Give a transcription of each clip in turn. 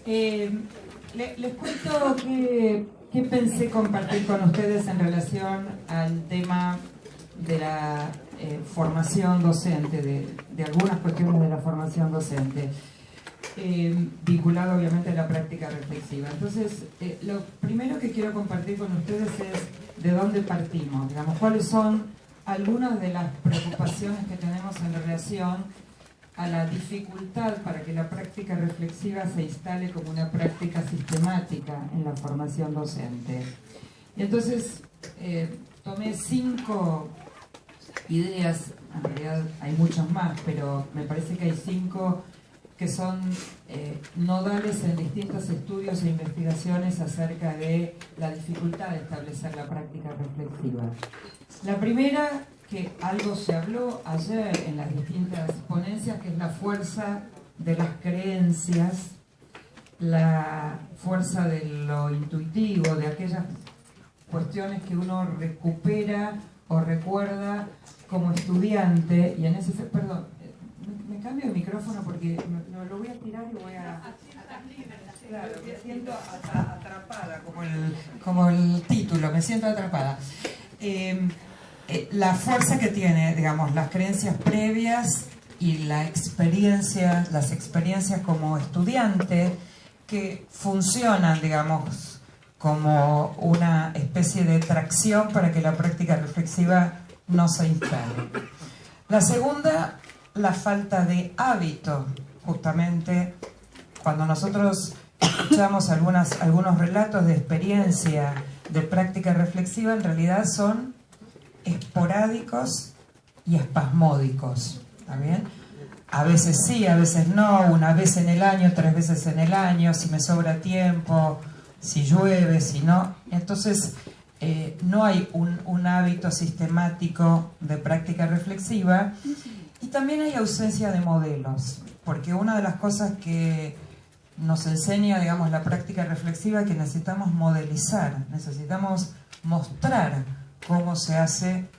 Les cuento que pensé compartir con ustedes en relación al tema de la formación docente, de algunas cuestiones de la formación docente, vinculado obviamente a la práctica reflexiva. Entonces, lo primero que quiero compartir con ustedes es de dónde partimos, digamos, cuáles son algunas de las preocupaciones que tenemos en relación a la dificultad para que la práctica reflexiva se instale como una práctica sistemática en la formación docente. Y entonces tomé 5 ideas, en realidad hay muchas más, pero me parece que hay 5 que son nodales en distintos estudios e investigaciones acerca de la dificultad de establecer la práctica reflexiva. La primera, que algo se habló ayer en las distintas ponencias, que es la fuerza de las creencias, la fuerza de lo intuitivo, de aquellas cuestiones que uno recupera o recuerda como estudiante. Y en ese... Perdón, me cambio de micrófono porque lo voy a tirar y voy a... Claro, me siento atrapada, como el título, me siento atrapada. La fuerza que tiene, digamos, las creencias previas y las experiencias como estudiante, que funcionan, digamos, como una especie de tracción para que la práctica reflexiva no se instale. La segunda, la falta de hábito. Justamente cuando nosotros escuchamos algunos relatos de experiencia de práctica reflexiva, en realidad son esporádicos y espasmódicos, ¿está bien? A veces sí, a veces no, una vez en el año, 3 veces en el año, si me sobra tiempo, si llueve, si no. Entonces, no hay un hábito sistemático de práctica reflexiva, y también hay ausencia de modelos, porque una de las cosas que nos enseña, digamos, la práctica reflexiva es que necesitamos modelizar, necesitamos mostrar cómo se hace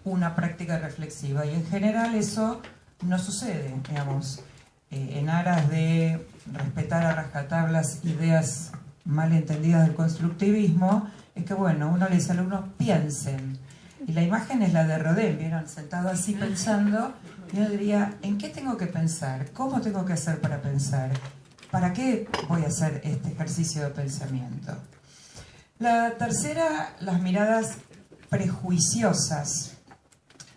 una práctica reflexiva, y en general eso no sucede, digamos, en aras de respetar a rajatablas ideas mal entendidas del constructivismo. Es que, bueno, uno le dice a los alumnos, piensen, y la imagen es la de Rodin, vieron, sentado así pensando, y uno diría, ¿en qué tengo que pensar? ¿Cómo tengo que hacer para pensar? ¿Para qué voy a hacer este ejercicio de pensamiento? La tercera, las miradas prejuiciosas,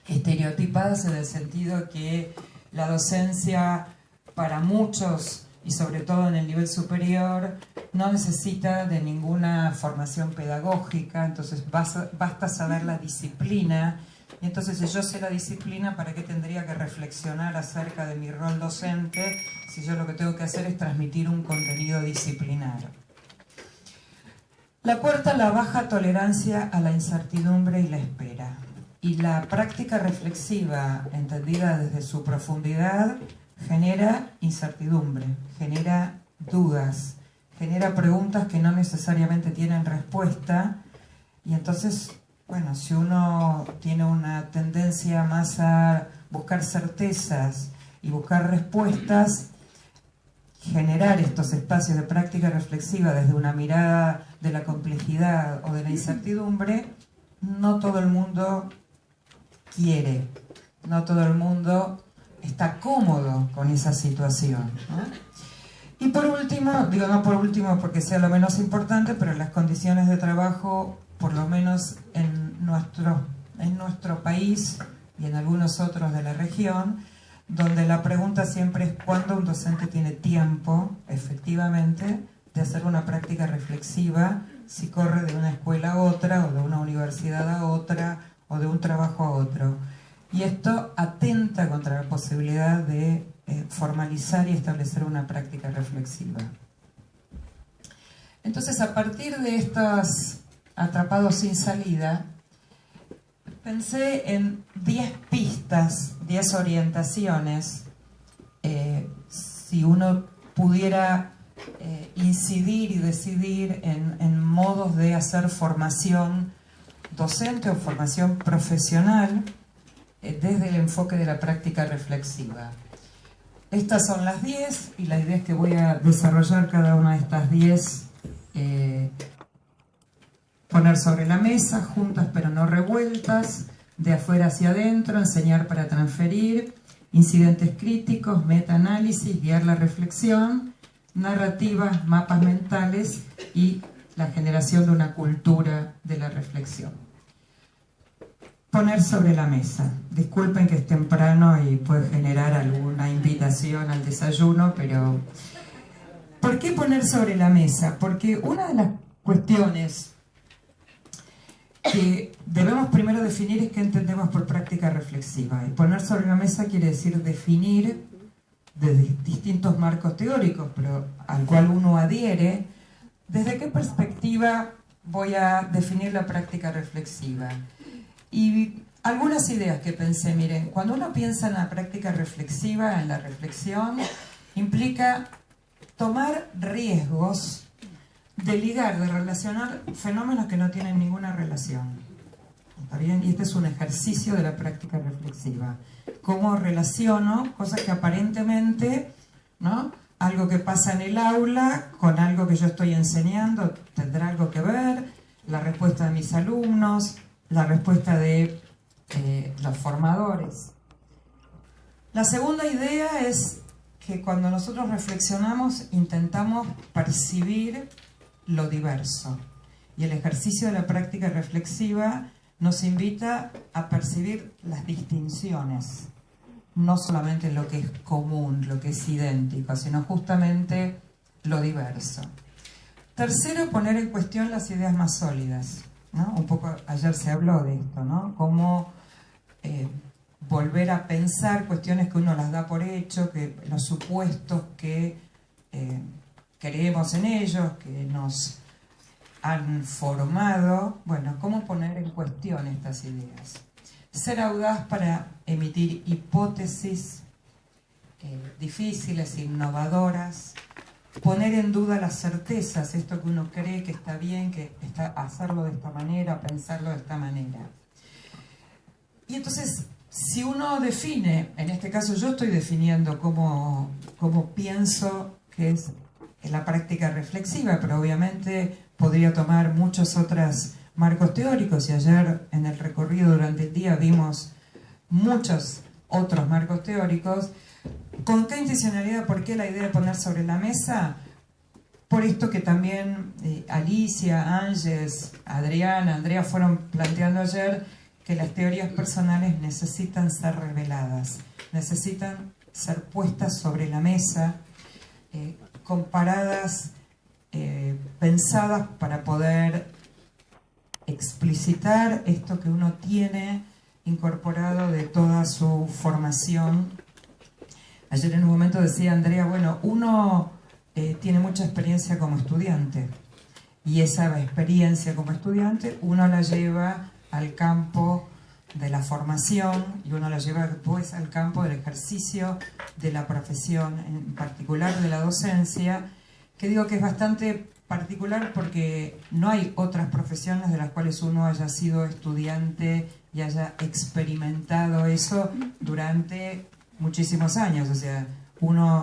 estereotipadas, en el sentido que la docencia para muchos, y sobre todo en el nivel superior, no necesita de ninguna formación pedagógica. Entonces basta saber la disciplina, y entonces si yo sé la disciplina, ¿para qué tendría que reflexionar acerca de mi rol docente si yo lo que tengo que hacer es transmitir un contenido disciplinario? La cuarta, la baja tolerancia a la incertidumbre y la espera. Y la práctica reflexiva, entendida desde su profundidad, genera incertidumbre, genera dudas, genera preguntas que no necesariamente tienen respuesta. Y entonces, bueno, si uno tiene una tendencia más a buscar certezas y buscar respuestas, generar estos espacios de práctica reflexiva desde una mirada de la complejidad o de la incertidumbre, no todo el mundo quiere, no todo el mundo está cómodo con esa situación, ¿no? Y por último, digo no por último porque sea lo menos importante, pero las condiciones de trabajo, por lo menos en nuestro país y en algunos otros de la región, donde la pregunta siempre es cuándo un docente tiene tiempo, efectivamente, de hacer una práctica reflexiva, si corre de una escuela a otra, o de una universidad a otra, o de un trabajo a otro. Y esto atenta contra la posibilidad de formalizar y establecer una práctica reflexiva. Entonces, a partir de estos atrapados sin salida, pensé en 10 pistas, 10 orientaciones, si uno pudiera incidir y decidir en modos de hacer formación docente o formación profesional desde el enfoque de la práctica reflexiva. Estas son las 10 y la idea es que voy a desarrollar cada una de estas 10, poner sobre la mesa, juntas pero no revueltas, de afuera hacia adentro, enseñar para transferir, incidentes críticos, metaanálisis, guiar la reflexión, narrativas, mapas mentales y la generación de una cultura de la reflexión. Poner sobre la mesa. Disculpen que es temprano y puede generar alguna invitación al desayuno, pero ¿por qué poner sobre la mesa? Porque una de las cuestiones que debemos primero definir es qué entendemos por práctica reflexiva. Y poner sobre la mesa quiere decir definir desde distintos marcos teóricos, pero al cual uno adhiere, desde qué perspectiva voy a definir la práctica reflexiva. Y algunas ideas que pensé, miren, cuando uno piensa en la práctica reflexiva, en la reflexión, implica tomar riesgos de ligar, de relacionar fenómenos que no tienen ninguna relación. ¿Está bien? Y este es un ejercicio de la práctica reflexiva. Cómo relaciono cosas que aparentemente, ¿no?, algo que pasa en el aula con algo que yo estoy enseñando, tendrá algo que ver, la respuesta de mis alumnos, la respuesta de los formadores. La segunda idea es que cuando nosotros reflexionamos intentamos percibir lo diverso. Y el ejercicio de la práctica reflexiva nos invita a percibir las distinciones, no solamente lo que es común, lo que es idéntico, sino justamente lo diverso. Tercero, poner en cuestión las ideas más sólidas, ¿no? Un poco ayer se habló de esto, ¿no? Cómo volver a pensar cuestiones que uno las da por hecho, que los supuestos que creemos en ellos, que nos han formado. Bueno, cómo poner en cuestión estas ideas. Ser audaz para emitir hipótesis difíciles, innovadoras, poner en duda las certezas, esto que uno cree que está bien, que está hacerlo de esta manera, pensarlo de esta manera. Y entonces, si uno define, en este caso yo estoy definiendo cómo pienso que es la práctica reflexiva, pero obviamente podría tomar muchos otros marcos teóricos, y ayer en el recorrido durante el día vimos muchos otros marcos teóricos. ¿Con qué intencionalidad? ¿Por qué la idea de poner sobre la mesa? Por esto que también Alicia, Ángeles, Adriana, Andrea fueron planteando ayer, que las teorías personales necesitan ser reveladas, necesitan ser puestas sobre la mesa, comparadas, pensadas para poder explicitar esto que uno tiene incorporado de toda su formación. Ayer en un momento decía Andrea, bueno, uno tiene mucha experiencia como estudiante, y esa experiencia como estudiante uno la lleva al campo de la formación, y uno la lleva después al campo del ejercicio de la profesión, en particular de la docencia, que digo que es bastante particular porque no hay otras profesiones de las cuales uno haya sido estudiante y haya experimentado eso durante muchísimos años. O sea,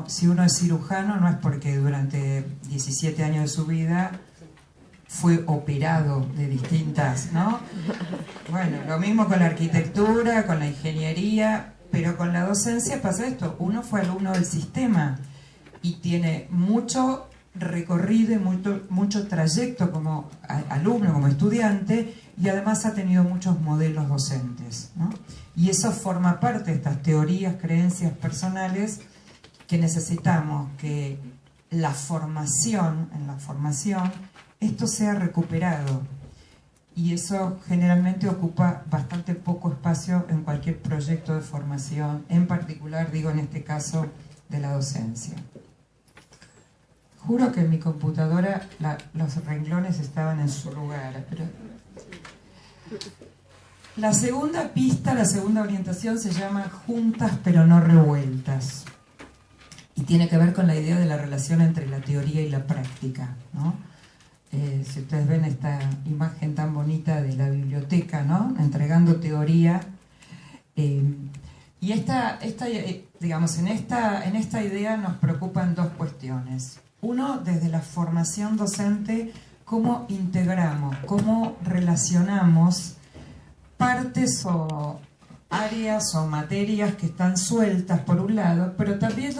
si uno es cirujano, no es porque durante 17 años de su vida fue operado de distintas, ¿no? Bueno, lo mismo con la arquitectura, con la ingeniería, pero con la docencia pasa esto. Uno fue alumno del sistema y tiene mucho recorrido y mucho trayecto como alumno, como estudiante, y además ha tenido muchos modelos docentes, ¿no? Y eso forma parte de estas teorías, creencias personales que necesitamos que en la formación, esto sea recuperado. Y eso generalmente ocupa bastante poco espacio en cualquier proyecto de formación, en particular, digo en este caso, de la docencia. Juro que en mi computadora los renglones estaban en su lugar, pero... La segunda pista, la segunda orientación se llama juntas pero no revueltas. Y tiene que ver con la idea de la relación entre la teoría y la práctica, ¿no? Si ustedes ven esta imagen tan bonita de la biblioteca, ¿no?, entregando teoría, Y digamos, en esta idea nos preocupan dos cuestiones. Uno, desde la formación docente, cómo integramos, cómo relacionamos partes o áreas o materias que están sueltas por un lado, pero también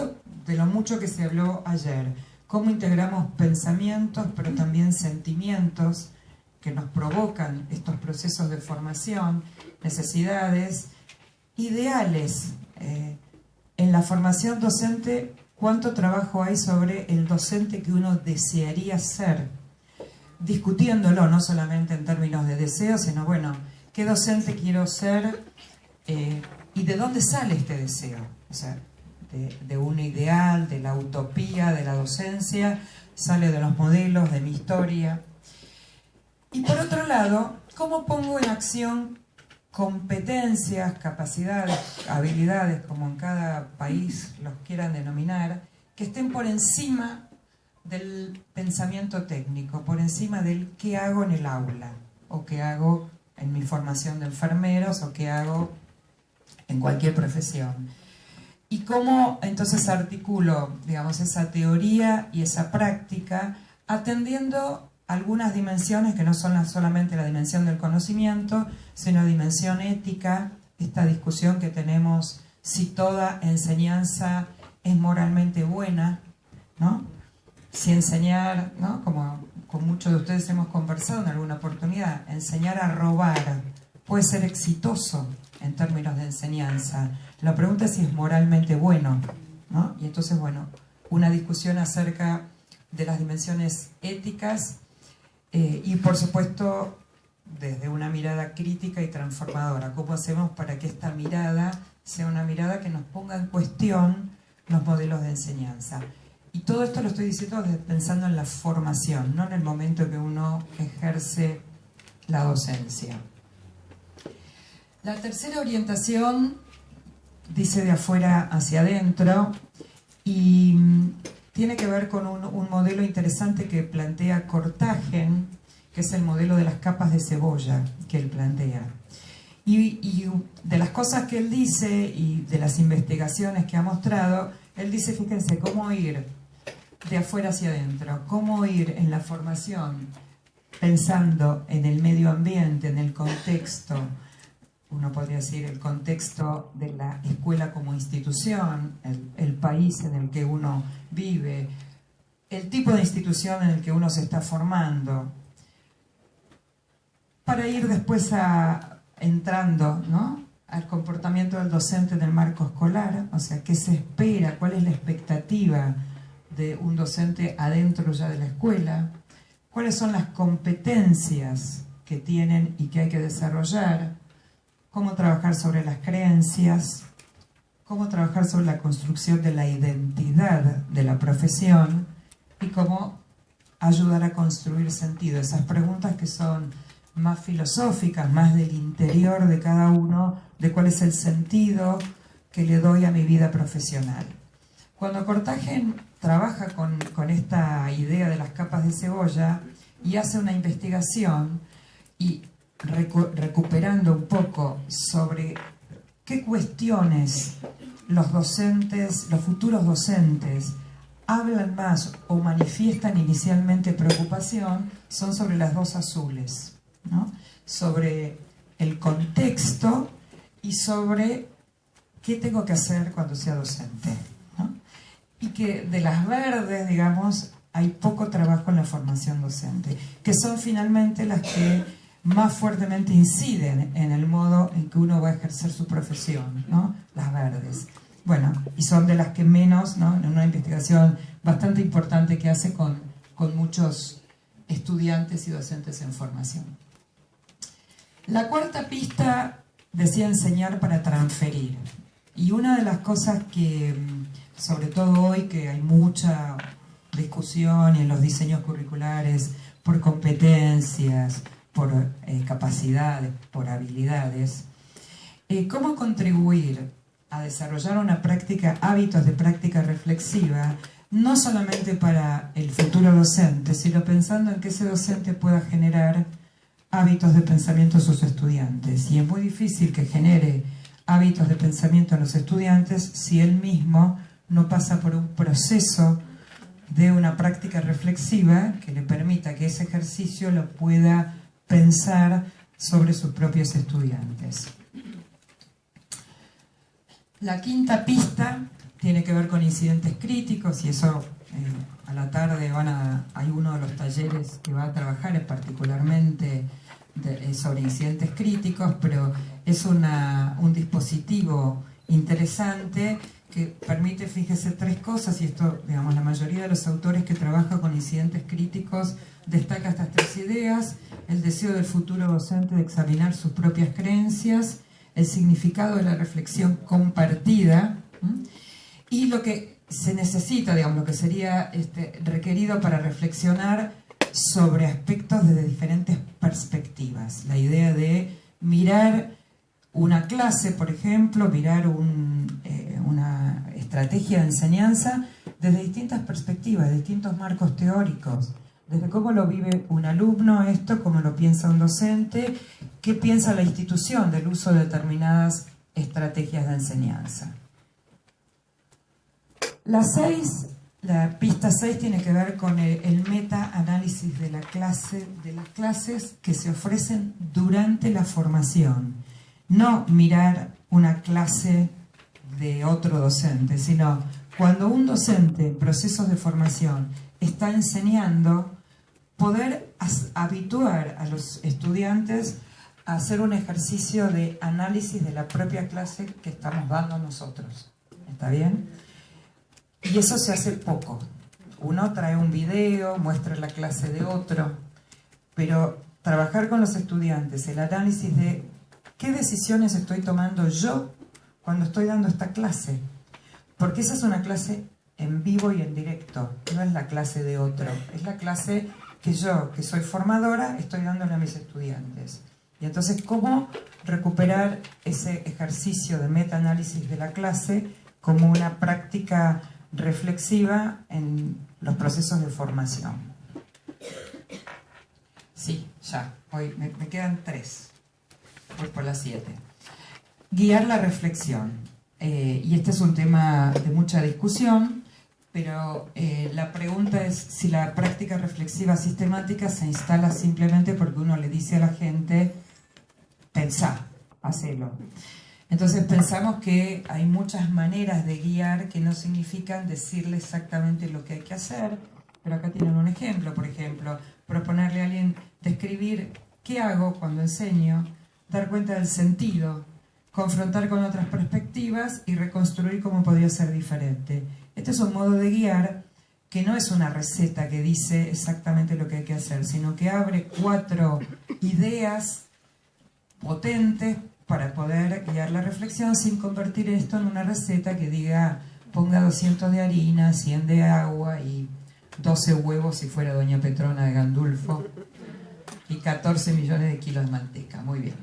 de lo mucho que se habló ayer, cómo integramos pensamientos, pero también sentimientos que nos provocan estos procesos de formación, necesidades, ideales. En la formación docente, ¿cuánto trabajo hay sobre el docente que uno desearía ser? Discutiéndolo, no solamente en términos de deseo, sino, bueno, ¿qué docente quiero ser? ¿Y de dónde sale este deseo? O sea, de un ideal, de la utopía, de la docencia, sale de los modelos, de mi historia. Y por otro lado, ¿cómo pongo en acción competencias, capacidades, habilidades, como en cada país los quieran denominar, que estén por encima del pensamiento técnico, por encima del qué hago en el aula, o qué hago en mi formación de enfermeros, o qué hago en cualquier profesión? Y cómo entonces articulo, digamos, esa teoría y esa práctica, atendiendo algunas dimensiones que no son solamente la dimensión del conocimiento, sino la dimensión ética, esta discusión que tenemos si toda enseñanza es moralmente buena, ¿no? Si enseñar, ¿no? Como con muchos de ustedes hemos conversado en alguna oportunidad, enseñar a robar puede ser exitoso en términos de enseñanza. La pregunta es si es moralmente bueno, ¿no? Y entonces, bueno, una discusión acerca de las dimensiones éticas y, por supuesto, desde una mirada crítica y transformadora. ¿Cómo hacemos para que esta mirada sea una mirada que nos ponga en cuestión los modelos de enseñanza? Y todo esto lo estoy diciendo pensando en la formación, no en el momento que uno ejerce la docencia. La tercera orientación dice de afuera hacia adentro y tiene que ver con un modelo interesante que plantea Cortagen, que es el modelo de las capas de cebolla que él plantea. Y de las cosas que él dice y de las investigaciones que ha mostrado, él dice, fíjense, cómo ir de afuera hacia adentro, cómo ir en la formación pensando en el medio ambiente, en el contexto, uno podría decir el contexto de la escuela como institución, el país en el que uno vive, el tipo de institución en el que uno se está formando, para ir después entrando, ¿no?, al comportamiento del docente en el marco escolar, o sea, qué se espera, cuál es la expectativa de un docente adentro ya de la escuela, cuáles son las competencias que tienen y que hay que desarrollar, cómo trabajar sobre las creencias, cómo trabajar sobre la construcción de la identidad de la profesión y cómo ayudar a construir sentido. Esas preguntas que son más filosóficas, más del interior de cada uno, de cuál es el sentido que le doy a mi vida profesional. Cuando Cortagen trabaja con esta idea de las capas de cebolla y hace una investigación y recuperando un poco sobre qué cuestiones los docentes, los futuros docentes, hablan más o manifiestan inicialmente preocupación, son sobre las dos azules, ¿no? Sobre el contexto y sobre qué tengo que hacer cuando sea docente, ¿no? Y que de las verdes, digamos, hay poco trabajo en la formación docente, que son finalmente las que más fuertemente inciden en el modo en que uno va a ejercer su profesión, ¿no? Las verdes. Bueno, y son de las que menos, ¿no?, en una investigación bastante importante que hace con muchos estudiantes y docentes en formación. La cuarta pista decía enseñar para transferir. Y una de las cosas que, sobre todo hoy, que hay mucha discusión en los diseños curriculares por competencias, por capacidades, por habilidades, cómo contribuir a desarrollar una práctica, hábitos de práctica reflexiva, no solamente para el futuro docente, sino pensando en que ese docente pueda generar hábitos de pensamiento a sus estudiantes. Y es muy difícil que genere hábitos de pensamiento en los estudiantes si él mismo no pasa por un proceso de una práctica reflexiva que le permita que ese ejercicio lo pueda pensar sobre sus propios estudiantes. La quinta pista tiene que ver con incidentes críticos, y eso a la tarde hay uno de los talleres que va a trabajar particularmente sobre incidentes críticos, pero es un dispositivo interesante que permite, fíjese, tres cosas, y esto, digamos, la mayoría de los autores que trabajan con incidentes críticos destaca estas tres ideas: el deseo del futuro docente de examinar sus propias creencias, el significado de la reflexión compartida, y lo que se necesita, digamos, lo que sería requerido para reflexionar sobre aspectos desde diferentes perspectivas. La idea de mirar una clase, por ejemplo, mirar una estrategia de enseñanza desde distintas perspectivas, de distintos marcos teóricos, desde cómo lo vive un alumno esto, cómo lo piensa un docente, qué piensa la institución del uso de determinadas estrategias de enseñanza. La pista 6 tiene que ver con el meta-análisis de las clases que se ofrecen durante la formación. No mirar una clase de otro docente, sino cuando un docente en procesos de formación está enseñando, poder habituar a los estudiantes a hacer un ejercicio de análisis de la propia clase que estamos dando nosotros. ¿Está bien? Y eso se hace poco. Uno trae un video, muestra la clase de otro, pero trabajar con los estudiantes, el análisis de qué decisiones estoy tomando yo cuando estoy dando esta clase. Porque esa es una clase en vivo y en directo, no es la clase de otro, es la clase que yo, que soy formadora, estoy dándole a mis estudiantes. Y entonces, ¿cómo recuperar ese ejercicio de metaanálisis de la clase como una práctica reflexiva en los procesos de formación? Sí, ya, hoy me quedan 3, voy por las 7. Guiar la reflexión, y este es un tema de mucha discusión, pero la pregunta es si la práctica reflexiva sistemática se instala simplemente porque uno le dice a la gente, pensá, hacelo. Entonces pensamos que hay muchas maneras de guiar que no significan decirle exactamente lo que hay que hacer, pero acá tienen un ejemplo. Por ejemplo, proponerle a alguien describir qué hago cuando enseño, dar cuenta del sentido, confrontar con otras perspectivas y reconstruir cómo podría ser diferente. Este es un modo de guiar que no es una receta que dice exactamente lo que hay que hacer, sino que abre 4 ideas potentes para poder guiar la reflexión sin convertir esto en una receta que diga ponga 200 de harina, 100 de agua y 12 huevos si fuera Doña Petrona de Gandulfo y 14 millones de kilos de manteca. Muy bien.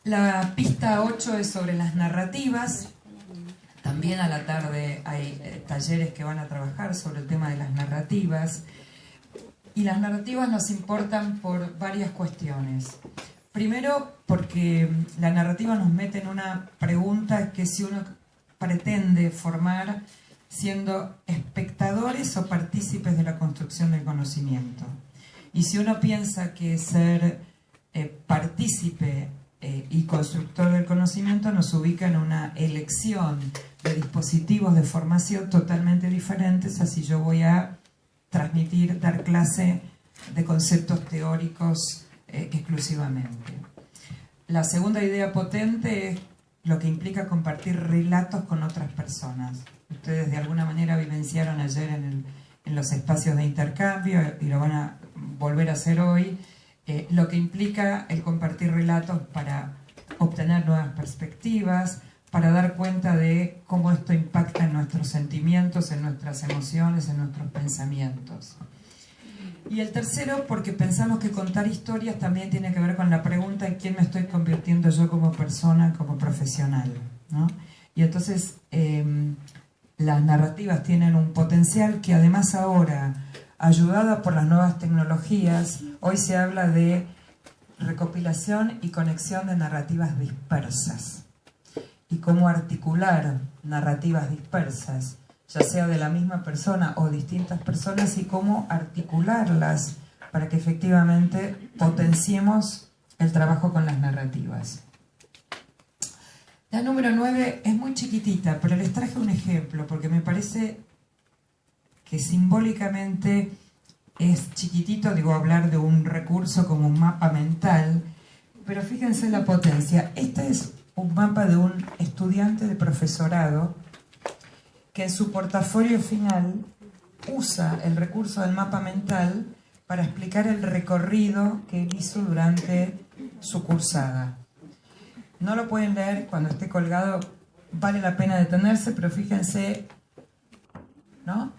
La pista 8 es sobre las narrativas. También a la tarde hay talleres que van a trabajar sobre el tema de las narrativas. Y las narrativas nos importan por varias cuestiones. Primero, porque la narrativa nos mete en una pregunta que si uno pretende formar siendo espectadores o partícipes de la construcción del conocimiento. Y si uno piensa que ser partícipe y constructor del conocimiento nos ubica en una elección de dispositivos de formación totalmente diferentes a si yo voy a transmitir, dar clase de conceptos teóricos exclusivamente. La segunda idea potente es lo que implica compartir relatos con otras personas. Ustedes de alguna manera vivenciaron ayer en los espacios de intercambio y lo van a volver a hacer hoy, lo que implica el compartir relatos para obtener nuevas perspectivas, para dar cuenta de cómo esto impacta en nuestros sentimientos, en nuestras emociones, en nuestros pensamientos. Y el tercero, porque pensamos que contar historias también tiene que ver con la pregunta en quién me estoy convirtiendo yo como persona, como profesional, ¿no? Y entonces las narrativas tienen un potencial que además ahora, ayudada por las nuevas tecnologías, hoy se habla de recopilación y conexión de narrativas dispersas y cómo articular narrativas dispersas, ya sea de la misma persona o distintas personas, y cómo articularlas para que efectivamente potenciemos el trabajo con las narrativas. La número 9 es muy chiquitita, pero les traje un ejemplo porque me parece que simbólicamente es chiquitito, digo, hablar de un recurso como un mapa mental, pero fíjense la potencia. Este es un mapa de un estudiante de profesorado que en su portafolio final usa el recurso del mapa mental para explicar el recorrido que él hizo durante su cursada. No lo pueden leer cuando esté colgado, vale la pena detenerse, pero fíjense, ¿no?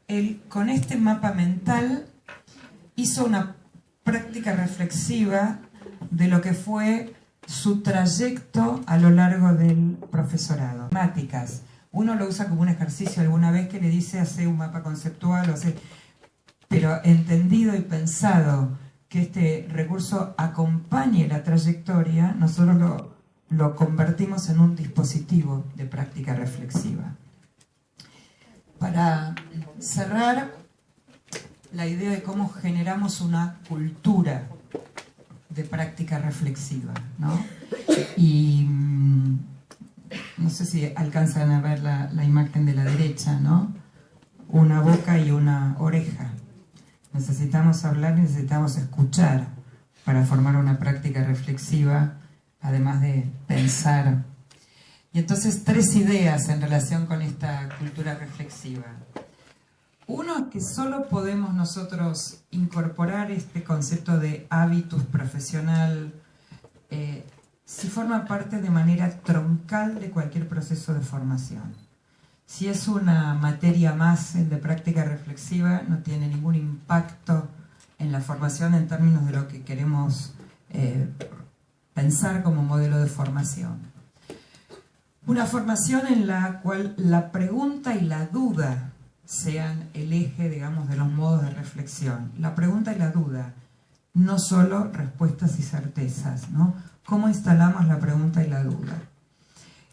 Él con este mapa mental hizo una práctica reflexiva de lo que fue su trayecto a lo largo del profesorado. Matemáticas. Uno lo usa como un ejercicio alguna vez que le dice hace un mapa conceptual, pero entendido y pensado que este recurso acompañe la trayectoria, nosotros lo convertimos en un dispositivo de práctica reflexiva. Para cerrar, la idea de cómo generamos una cultura de práctica reflexiva, ¿no? Y no sé si alcanzan a ver la imagen de la derecha, ¿no? Una boca y una oreja. Necesitamos hablar y necesitamos escuchar para formar una práctica reflexiva, además de pensar. Y entonces 3 ideas en relación con esta cultura reflexiva. Uno es que solo podemos nosotros incorporar este concepto de hábitus profesional si forma parte de manera troncal de cualquier proceso de formación. Si es una materia más de práctica reflexiva, no tiene ningún impacto en la formación en términos de lo que queremos pensar como modelo de formación. Una formación en la cual la pregunta y la duda sean el eje, digamos, de los modos de reflexión. La pregunta y la duda, no solo respuestas y certezas, ¿no? ¿Cómo instalamos la pregunta y la duda?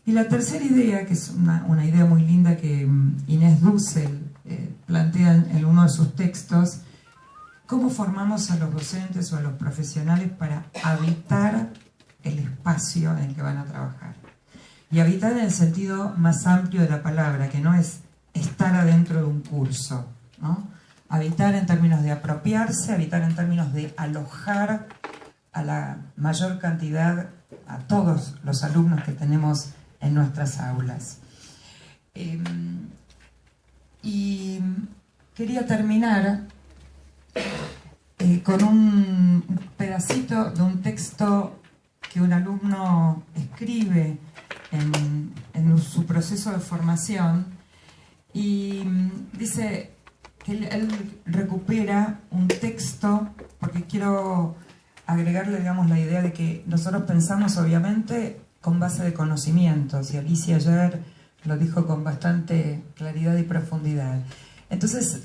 Y la tercera idea, que es una idea muy linda que Inés Dussel plantea en uno de sus textos, cómo formamos a los docentes o a los profesionales para habitar el espacio en el que van a trabajar. Y habitar en el sentido más amplio de la palabra, que no es estar adentro de un curso, ¿no? Habitar en términos de apropiarse, habitar en términos de alojar a la mayor cantidad, a todos los alumnos que tenemos en nuestras aulas. Y quería terminar con un pedacito de un texto que un alumno escribe en su proceso de formación, y dice que él recupera un texto, porque quiero agregarle, digamos, la idea de que nosotros pensamos obviamente con base de conocimientos, y Alicia ayer lo dijo con bastante claridad y profundidad. Entonces,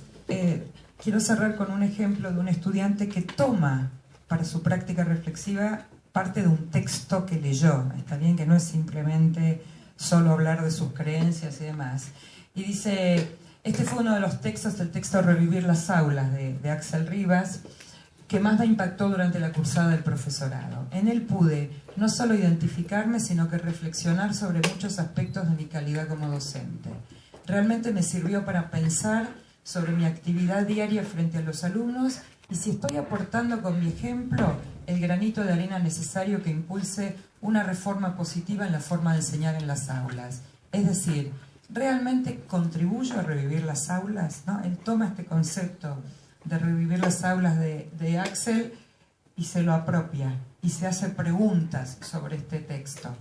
quiero cerrar con un ejemplo de un estudiante que toma para su práctica reflexiva parte de un texto que leyó. Está bien que no es simplemente solo hablar de sus creencias y demás. Y dice, este fue uno de los textos, el texto Revivir las aulas de Axel Rivas, que más me impactó durante la cursada del profesorado. En él pude no solo identificarme, sino que reflexionar sobre muchos aspectos de mi calidad como docente. Realmente me sirvió para pensar sobre mi actividad diaria frente a los alumnos y si estoy aportando con mi ejemplo el granito de arena necesario que impulse una reforma positiva en la forma de enseñar en las aulas. Es decir, ¿realmente contribuyo a revivir las aulas? ¿No? Él toma este concepto de revivir las aulas de Axel y se lo apropia y se hace preguntas sobre este texto.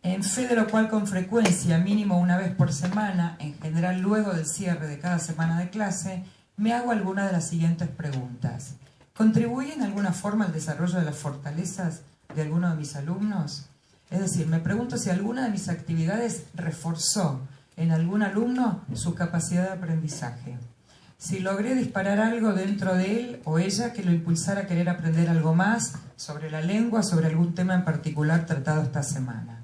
En fe de lo cual con frecuencia, mínimo una vez por semana, en general luego del cierre de cada semana de clase, me hago alguna de las siguientes preguntas. ¿Contribuye en alguna forma al desarrollo de las fortalezas de alguno de mis alumnos? Es decir, me pregunto si alguna de mis actividades reforzó en algún alumno su capacidad de aprendizaje. si logré disparar algo dentro de él o ella que lo impulsara a querer aprender algo más sobre la lengua, sobre algún tema en particular tratado esta semana.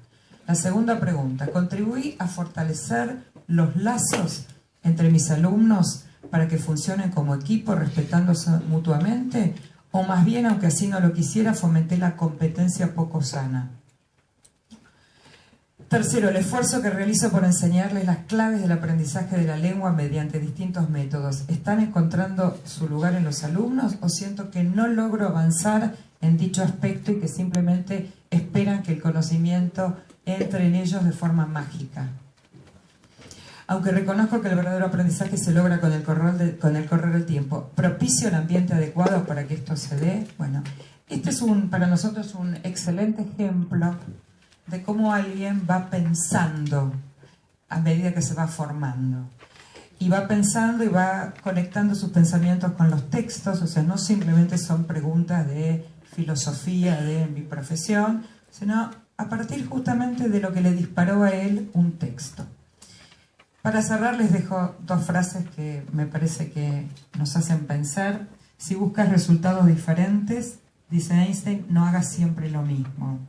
La segunda pregunta, ¿contribuí a fortalecer los lazos entre mis alumnos para que funcionen como equipo, respetándose mutuamente? ¿O más bien, aunque así no lo quisiera, fomenté la competencia poco sana? Tercero, el esfuerzo que realizo por enseñarles las claves del aprendizaje de la lengua mediante distintos métodos. ¿Están encontrando su lugar en los alumnos o siento que no logro avanzar en dicho aspecto y que simplemente esperan que el conocimiento entre en ellos de forma mágica? Aunque reconozco que el verdadero aprendizaje se logra con el correr del tiempo, ¿propicio el ambiente adecuado para que esto se dé? Bueno, este es para nosotros un excelente ejemplo de cómo alguien va pensando a medida que se va formando. Y va pensando y va conectando sus pensamientos con los textos, o sea, no simplemente son preguntas de filosofía de mi profesión, sino a partir justamente de lo que le disparó a él un texto. Para cerrar les dejo dos frases que me parece que nos hacen pensar. Si buscas resultados diferentes, dice Einstein, no hagas siempre lo mismo.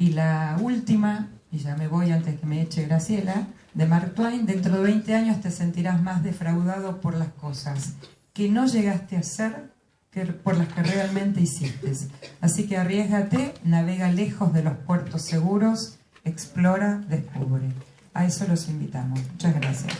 Y la última, y ya me voy antes que me eche Graciela, de Mark Twain, dentro de 20 años te sentirás más defraudado por las cosas que no llegaste a hacer que por las que realmente hiciste. Así que arriésgate, navega lejos de los puertos seguros, explora, descubre. A eso los invitamos. Muchas gracias.